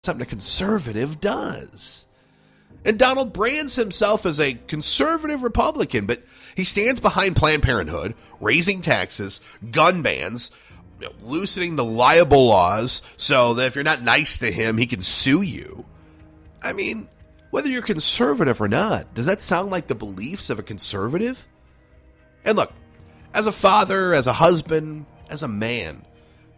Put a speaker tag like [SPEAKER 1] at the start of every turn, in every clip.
[SPEAKER 1] something a conservative does. And Donald brands himself as a conservative Republican, but he stands behind Planned Parenthood, raising taxes, gun bans, loosening the libel laws so that if you're not nice to him, he can sue you. I mean, whether you're conservative or not, does that sound like the beliefs of a conservative? And look, as a father, as a husband, as a man,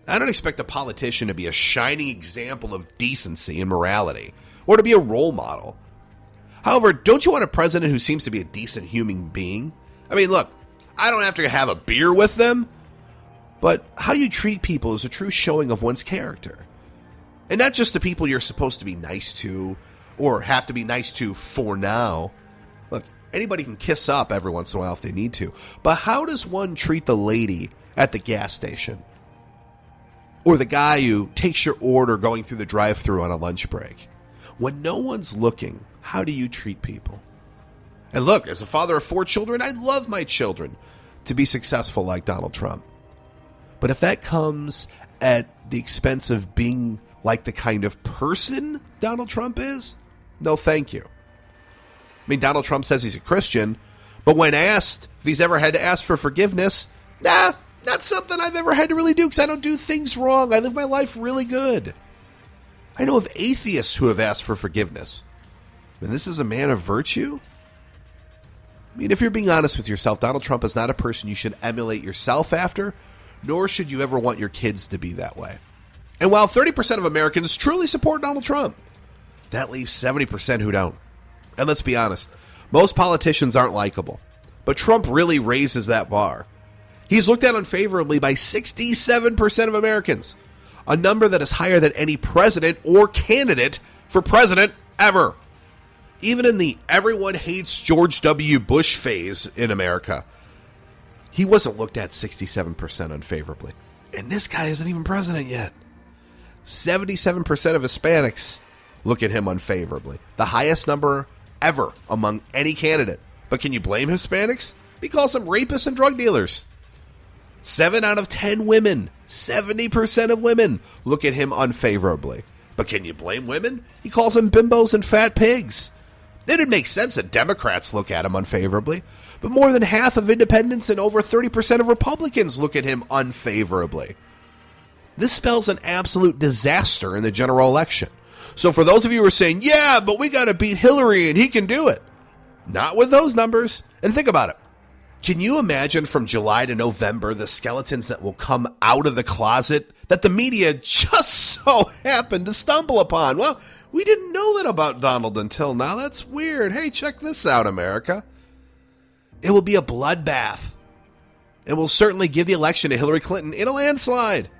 [SPEAKER 1] I don't expect a politician to be a shining example of decency and morality, or to be a role model. However, don't you want a president who seems to be a decent human being? I mean, look, I don't have to have a beer with them, but how you treat people is a true showing of one's character. And not just the people you're supposed to be nice to, or have to be nice to for now. Look, anybody can kiss up every once in a while if they need to, but how does one treat the lady at the gas station? Or the guy who takes your order going through the drive-thru on a lunch break? When no one's looking, how do you treat people? And look, as a father of 4 children, I'd love my children to be successful like Donald Trump. But if that comes at the expense of being like the kind of person Donald Trump is, no thank you. I mean, Donald Trump says he's a Christian, but when asked if he's ever had to ask for forgiveness, not something I've ever had to really do because I don't do things wrong. I live my life really good. I know of atheists who have asked for forgiveness. And this is a man of virtue? I mean, if you're being honest with yourself, Donald Trump is not a person you should emulate yourself after, nor should you ever want your kids to be that way. And while 30% of Americans truly support Donald Trump, that leaves 70% who don't. And let's be honest, most politicians aren't likable. But Trump really raises that bar. He's looked at unfavorably by 67% of Americans, a number that is higher than any president or candidate for president ever. Even in the everyone hates George W. Bush phase in America, he wasn't looked at 67% unfavorably. And this guy isn't even president yet. 77% of Hispanics look at him unfavorably, the highest number ever among any candidate. But can you blame Hispanics? He calls them rapists and drug dealers. 7 out of 10 women, 70% of women, look at him unfavorably. But can you blame women? He calls them bimbos and fat pigs. It'd make sense that Democrats look at him unfavorably, but more than half of independents and over 30% of Republicans look at him unfavorably. This spells an absolute disaster in the general election. So for those of you who are saying, yeah, but we got to beat Hillary and he can do it. Not with those numbers. And think about it. Can you imagine from July to November the skeletons that will come out of the closet that the media just so happened to stumble upon? Well, we didn't know that about Donald until now. That's weird. Hey, check this out, America. It will be a bloodbath. It will certainly give the election to Hillary Clinton in a landslide.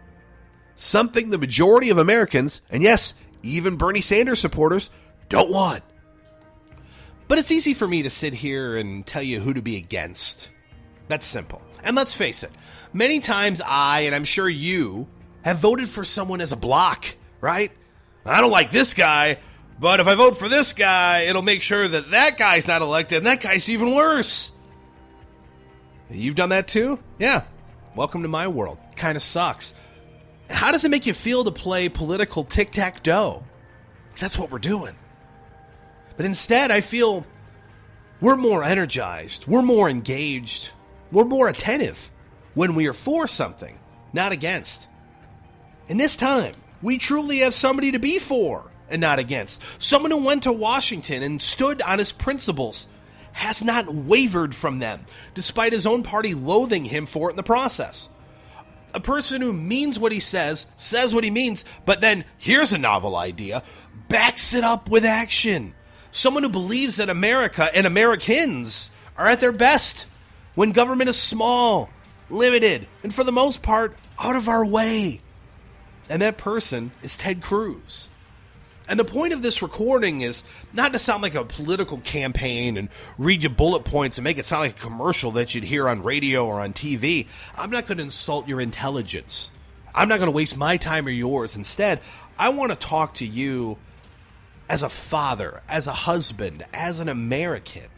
[SPEAKER 1] Something the majority of Americans, and yes, even Bernie Sanders supporters, don't want. But it's easy for me to sit here and tell you who to be against. That's simple. And let's face it, many times I, and I'm sure you, have voted for someone as a block, right? I don't like this guy, but if I vote for this guy, it'll make sure that that guy's not elected, and that guy's even worse. You've done that too? Yeah. Welcome to my world. Kind of sucks. How does it make you feel to play political tic-tac-toe? Because that's what we're doing. But instead, I feel we're more energized, we're more engaged, we're more attentive when we are for something, not against. And this time, we truly have somebody to be for and not against. Someone who went to Washington and stood on his principles, has not wavered from them, despite his own party loathing him for it in the process. A person who means what he says what he means, but then, here's a novel idea, backs it up with action. Someone who believes that America and Americans are at their best when government is small, limited, and for the most part, out of our way. And that person is Ted Cruz. And the point of this recording is not to sound like a political campaign and read you bullet points and make it sound like a commercial that you'd hear on radio or on TV. I'm not going to insult your intelligence. I'm not going to waste my time or yours. Instead, I want to talk to you as a father, as a husband, as an American.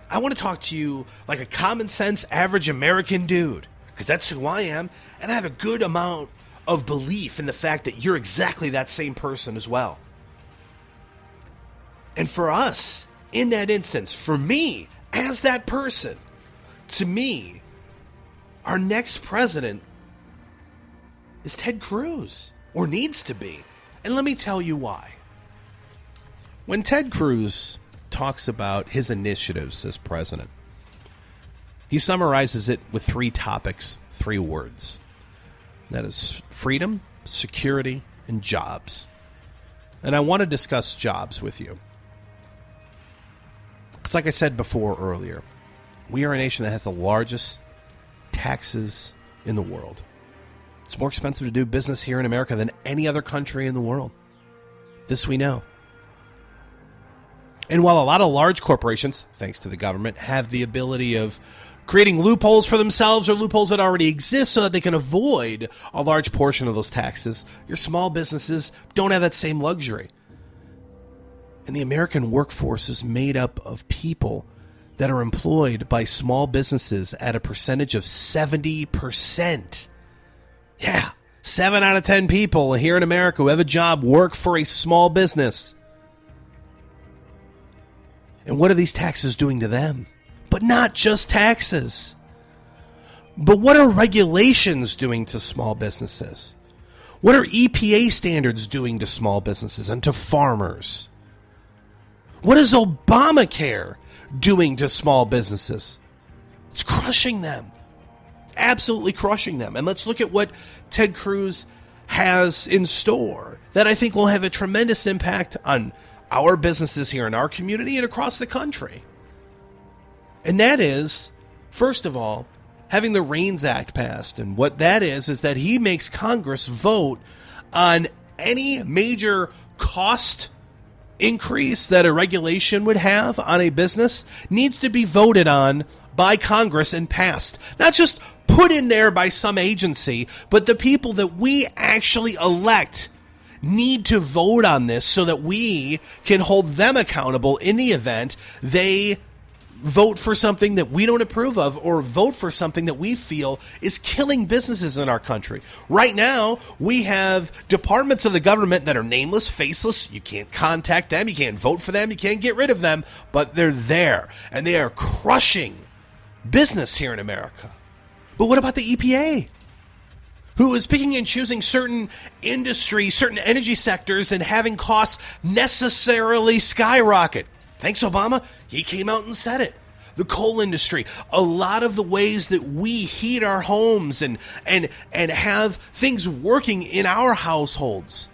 [SPEAKER 1] I want to talk to you like a common sense, average American dude, because that's who I am, and I have a good amount
[SPEAKER 2] of belief in the fact that you're exactly that same person as well. And for us, in that instance, for me, as that person, to me, our next president is Ted Cruz, or needs to be. And let me tell you why. When Ted Cruz talks about his initiatives as president, he summarizes it with 3 topics, 3 words. That is freedom, security, and jobs. And I want to discuss jobs with you. Because like I said before earlier, we are a nation that has the largest taxes in the world. It's more expensive to do business here in America than any other country in the world. This we know. And while a lot of large corporations, thanks to the government, have the ability of creating loopholes for themselves or loopholes that already exist so that they can avoid a large portion of those taxes, your small businesses don't have that same luxury. And the American workforce is made up of people that are employed by small businesses at a percentage of 70%. Yeah, 7 out of 10 people here in America who have a job work for a small business. And what are these taxes doing to them? But not just taxes. But what are regulations doing to small businesses? What are EPA standards doing to small businesses and to farmers? What is Obamacare doing to small businesses? It's crushing them. Absolutely crushing them. And let's look at what Ted Cruz has in store that I think will have a tremendous impact on our businesses here in our community and across the country. And that is, first of all, having the REINS Act passed. And what that is that he makes Congress vote on any major cost increase that a regulation would have on a business needs to be voted on by Congress and passed. Not just put in there by some agency, but the people that we actually elect need to vote on this so that we can hold them accountable in the event they vote for something that we don't approve of or vote for something that we feel is killing businesses in our country. Right now, we have departments of the government that are nameless, faceless. You can't contact them. You can't vote for them. You can't get rid of them. But they're there, and they are crushing business here in America. But what about the EPA? Who is picking and choosing certain industries, certain energy sectors, and having costs necessarily skyrocket? Thanks, Obama. He came out and said it. The coal industry, a lot of the ways that we heat our homes and have things working in our households,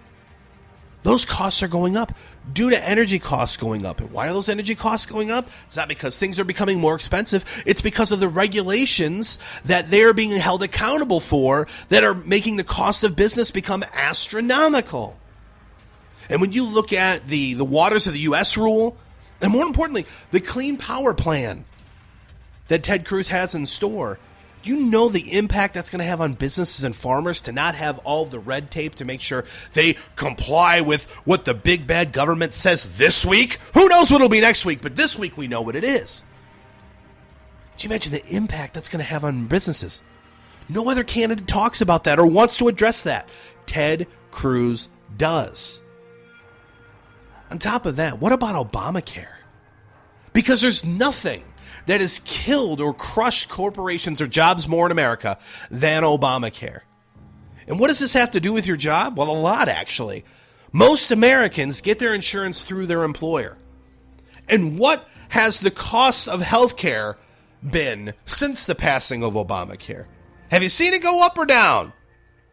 [SPEAKER 2] those costs are going up due to energy costs going up. And why are those energy costs going up? It's not because things are becoming more expensive. It's because of the regulations that they're being held accountable for that are making the cost of business become astronomical. And when you look at the Waters of the U.S. rule, and more importantly, the Clean Power Plan that Ted Cruz has in store, do you know the impact that's going to have on businesses and farmers to not have all of the red tape to make sure they comply with what the big bad government says this week? Who knows what it'll be next week, but this week we know what it is. Do you imagine the impact that's going to have on businesses? No other candidate talks about that or wants to address that. Ted Cruz does. On top of that, what about Obamacare? Because there's nothing that has killed or crushed corporations or jobs more in America than Obamacare. And what does this have to do with your job? Well, a lot, actually. Most Americans get their insurance through their employer. And what has the cost of health care been since the passing of Obamacare? Have you seen it go up or down?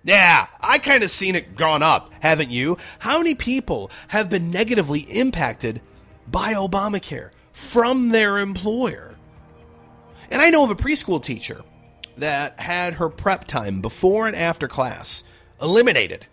[SPEAKER 2] Yeah, I kind of seen it gone up, haven't you? How many people have been negatively impacted by Obamacare from their employer? And I know of a preschool teacher that had her prep time before and after class eliminated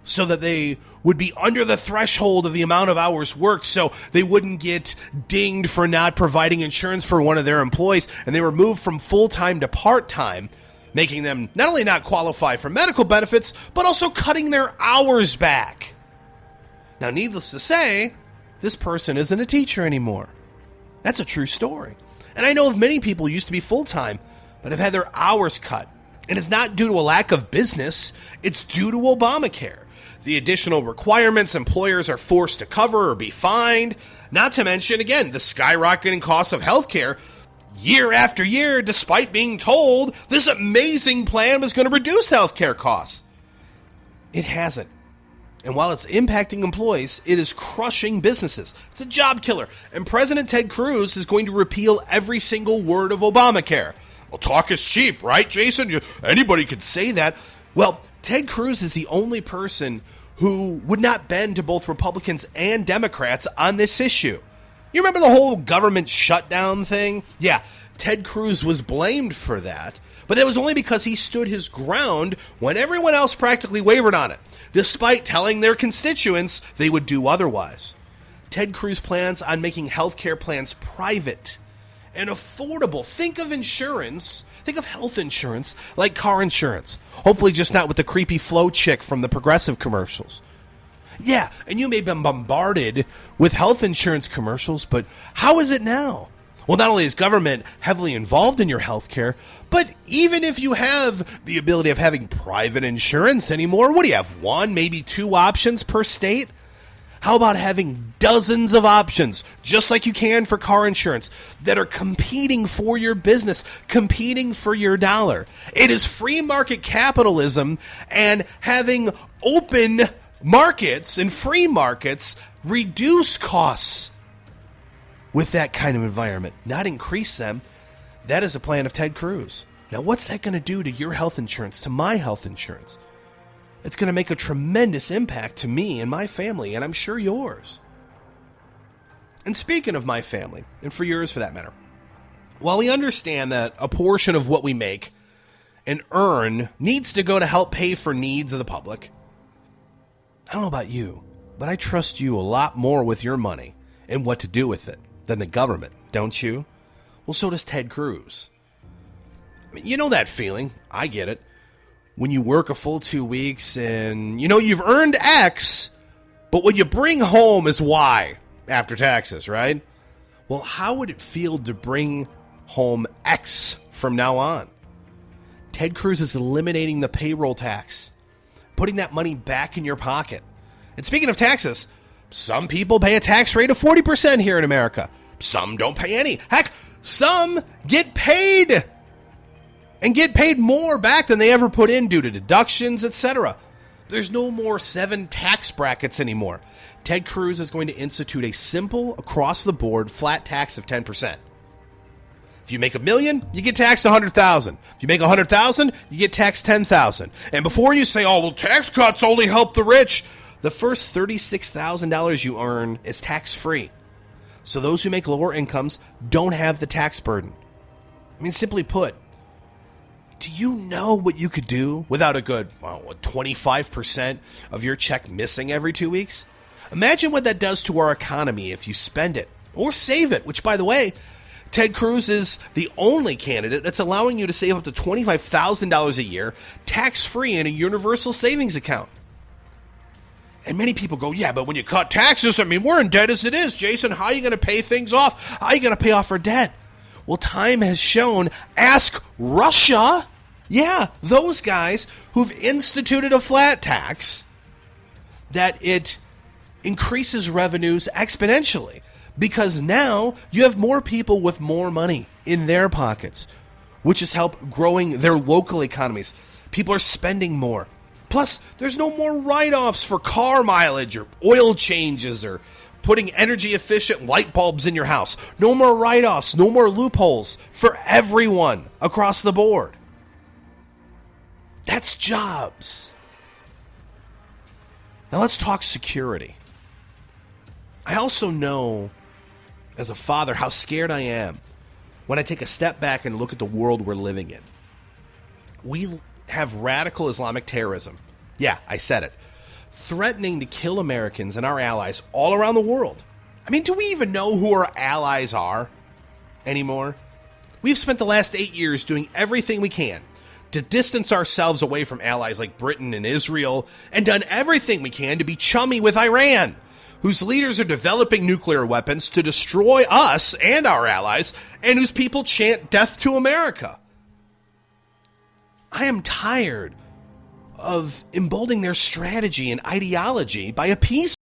[SPEAKER 2] so that they would be under the threshold of the amount of hours worked so they wouldn't get dinged for not providing insurance for one of their employees, and they were moved from full-time to part-time, making them not only not qualify for medical benefits, but also cutting their hours back. Now, needless to say, this person isn't a teacher anymore. That's a true story. And I know of many people who used to be full-time, but have had their hours cut. And it's not due to a lack of business, it's due to Obamacare. The additional requirements employers are forced to cover or be fined, not to mention, again, the skyrocketing costs of healthcare year after year, despite being told this amazing plan was going to reduce healthcare costs. It hasn't. And while it's impacting employees, it is crushing businesses. It's a job killer. And President Ted Cruz is going to repeal every single word of Obamacare. Well, talk is cheap, right, Jason? Anybody could say that. Well, Ted Cruz is the only person who would not bend to both Republicans and Democrats on this issue. You remember the whole government shutdown thing? Yeah, Ted Cruz was blamed for that, but it was only because he stood his ground when everyone else practically wavered on it, despite telling their constituents they would do otherwise. Ted Cruz plans on making healthcare plans private and affordable. Think of insurance. Think of health insurance like car insurance. Hopefully just not with the creepy Flo chick from the Progressive commercials. Yeah, and you may have been bombarded with health insurance commercials, but how is it now? Well, not only is government heavily involved in your health care, but even if you have the ability of having private insurance anymore, what do you have? One, maybe two options per state? How about having dozens of options, just like you can for car insurance, that are competing for your business, competing for your dollar? It is free market capitalism, and having open markets and free markets reduce costs with that kind of environment, not increase them. That is a plan of Ted Cruz. Now, what's that going to do to your health insurance, to my health insurance? It's going to make a tremendous impact to me and my family, and I'm sure yours. And speaking of my family, and for yours for that matter, while we understand that a portion of what we make and earn needs to go to help pay for needs of the public, I don't know about you, but I trust you a lot more with your money and what to do with it than the government, don't you? Well, so does Ted Cruz. I mean, you know that feeling. I get it. When you work a full 2 weeks and, you've earned X, but what you bring home is Y after taxes, right? Well, how would it feel to bring home X from now on? Ted Cruz is eliminating the payroll tax, putting that money back in your pocket. And speaking of taxes, some people pay a tax rate of 40% here in America. Some don't pay any. Heck, some get paid and get paid more back than they ever put in due to deductions, etc. There's no more 7 tax brackets anymore. Ted Cruz is going to institute a simple, across-the-board, flat tax of 10%. If you make $1 million, you get taxed $100,000. If you make $100,000, you get taxed $10,000. And before you say, "Oh, well, tax cuts only help the rich," the first $36,000 you earn is tax-free. So those who make lower incomes don't have the tax burden. I mean, simply put, do you know what you could do without a good 25% of your check missing every 2 weeks? Imagine what that does to our economy if you spend it or save it, which, by the way, Ted Cruz is the only candidate that's allowing you to save up to $25,000 a year tax-free in a universal savings account. And many people go, "Yeah, but when you cut taxes, we're in debt as it is, Jason. How are you going to pay things off? How are you going to pay off our debt?" Well, time has shown, ask Russia. Yeah, those guys who've instituted a flat tax, that it increases revenues exponentially because now you have more people with more money in their pockets, which has helped growing their local economies. People are spending more. Plus, there's no more write-offs for car mileage or oil changes or putting energy-efficient light bulbs in your house. No more write-offs, no more loopholes for everyone across the board. That's jobs. Now let's talk security. I also know, as a father, how scared I am when I take a step back and look at the world we're living in. We have radical Islamic terrorism. Yeah, I said it. Threatening to kill Americans and our allies all around the world. Do we even know who our allies are anymore? We've spent the last 8 years doing everything we can to distance ourselves away from allies like Britain and Israel, and done everything we can to be chummy with Iran, whose leaders are developing nuclear weapons to destroy us and our allies, and whose people chant death to America. I am tired of emboldening their strategy and ideology by appeasement.